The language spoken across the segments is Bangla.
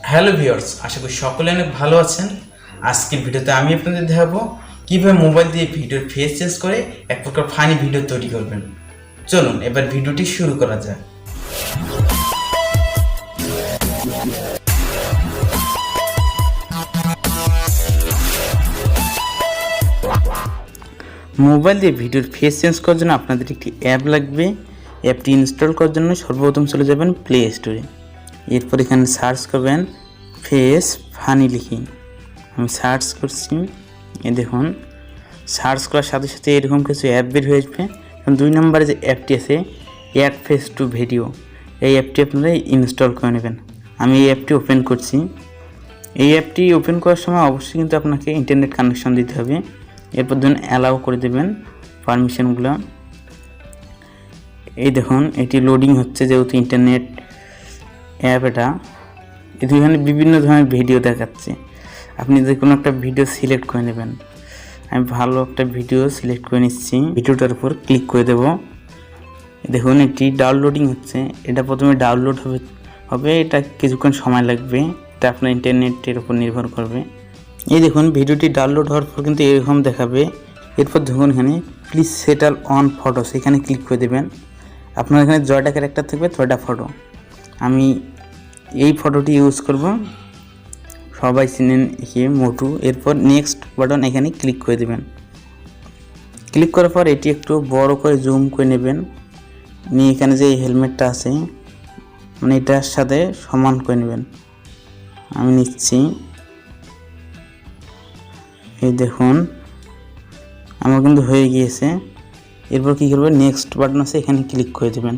হ্যালো ভিউয়ার্স, আশা করি সকলে অনেক ভালো আছেন। আজকের ভিডিওতে আমি আপনাদের দেখাবো কিভাবে মোবাইল দিয়ে ভিডিওর ফেস চেঞ্জ করে এক প্রকার ফানি ভিডিও তৈরি করবেন। চলুন এবার ভিডিওটি শুরু করা যাক। মোবাইল দিয়ে ভিডিওর ফেস চেঞ্জ করার জন্য আপনাদের একটি অ্যাপ লাগবে। অ্যাপটি ইনস্টল করার জন্য সর্বপ্রথম চলে যাবেন প্লে স্টোরে। এরপর এখানে সার্চ করবেন ফেস ফানি লিখি। আমি সার্চ করছি, এই দেখুন সার্চ করার সাথে সাথে এরকম কিছু অ্যাপ বের হয়ে আসবে। 2 নম্বরে যে অ্যাপটি আছে অ্যাড ফেস টু ভিডিও, এই অ্যাপটি আপনারা ইনস্টল করে নেবেন। আমি এই অ্যাপটি ওপেন করছি। এই অ্যাপটি ওপেন করার সময় অবশ্যই কিন্তু আপনাকে ইন্টারনেট কানেকশন দিতে হবে। এরপর ধরুন অ্যালাউ করে দেবেন পারমিশনগুলো। এই দেখুন এটি লোডিং হচ্ছে, যেহেতু ইন্টারনেট অ্যাপ এটা। এখানে বিভিন্ন ধরনের ভিডিও দেখাচ্ছে, আপনি যে কোনো একটা ভিডিও সিলেক্ট করে নেবেন। আমি ভালো একটা ভিডিও সিলেক্ট করে নিচ্ছি, ভিডিওটার উপর ক্লিক করে দেব। দেখুন এটি ডাউনলোডিং হচ্ছে। এটা প্রথমে ডাউনলোড হবে, এটা কিছুক্ষণ সময় লাগবে, এটা আপনার ইন্টারনেটের উপর নির্ভর করবে। এই দেখুন ভিডিওটি ডাউনলোড হওয়ার পর কিন্তু এরকম দেখাবে। এরপর দেখুন এখানে প্লিজ সেটল অন ফটোস, এখানে ক্লিক করে দেবেন। আপনার এখানে জয়টা ক্যারেক্টার থাকবে, ছয়টা ফটো। আমি এই ফটোটি ইউজ করব, সবাই চিনেন একে মোটু। এরপর নেক্সট বাটন এখানে ক্লিক করে দেবেন। ক্লিক করার পর এটি একটু বড় করে জুম করে নেবেন, নিয়ে এখানে যে হেলমেটটা আছে মানে এটার সাথে সমান করে নেবেন। আমি নিচ্ছি, এই দেখুন আমার কিন্তু হয়ে গিয়েছে। এরপর কী করবেন, নেক্সট বাটন আছে এখানে ক্লিক করে দেবেন।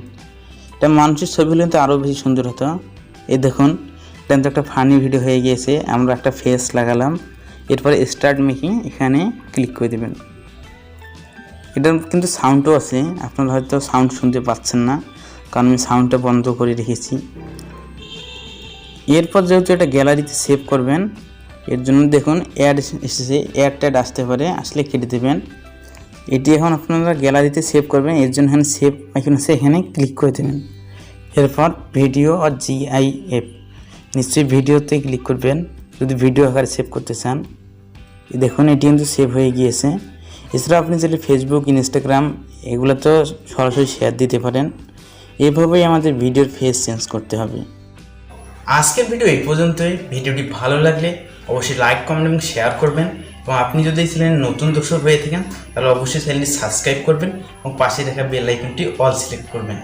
এটা মানুষের ছবি হলে কিন্তু আরও বেশি সুন্দর হতো। এই দেখুন এটা কিন্তু একটা ফানি ভিডিও হয়ে গিয়েছে। আমরা একটা ফেস লাগালাম, এরপরে স্টার্ট মেকিং এখানে ক্লিক করে দেবেন। এটার কিন্তু সাউন্ডও আছে, আপনারা হয়তো সাউন্ড শুনতে পাচ্ছেন না কারণ আমি সাউন্ডটা বন্ধ করে রেখেছি। এরপর যেহেতু এটা গ্যালারিতে সেভ করবেন, এর জন্য দেখুন অ্যাড এসেছে, অ্যাড ট্যাড আসতে পারে, আসলে কেটে দেবেন। এটি এখন আপনারা গ্যালারিতে সেভ করবেন, এর জন্য এখানে সেভ আইকন আছে, এখানে ক্লিক করে দেবেন। এরপর ভিডিও আর জিআইএফ, নিশ্চয়ই ভিডিওতে ক্লিক করবেন যদি ভিডিও আকারে সেভ করতে চান। দেখুন এটি কিন্তু সেভ হয়ে গিয়েছে। এছাড়া আপনি যদি ফেসবুক, ইনস্টাগ্রাম এগুলো তো সরাসরি শেয়ার দিতে পারেন। এভাবেই আমাদের ভিডিওর ফেস চেঞ্জ করতে হবে। আজকের ভিডিও এই পর্যন্তই। ভিডিওটি ভালো লাগলে অবশ্যই লাইক, কমেন্ট এবং শেয়ার করবেন। এবং আপনি যদি এই চ্যানেলের নতুন দর্শক হয়ে থাকেন তাহলে অবশ্যই চ্যানেলটি সাবস্ক্রাইব করবেন এবং পাশে থাকা বেল আইকনটি অল সিলেক্ট করবেন।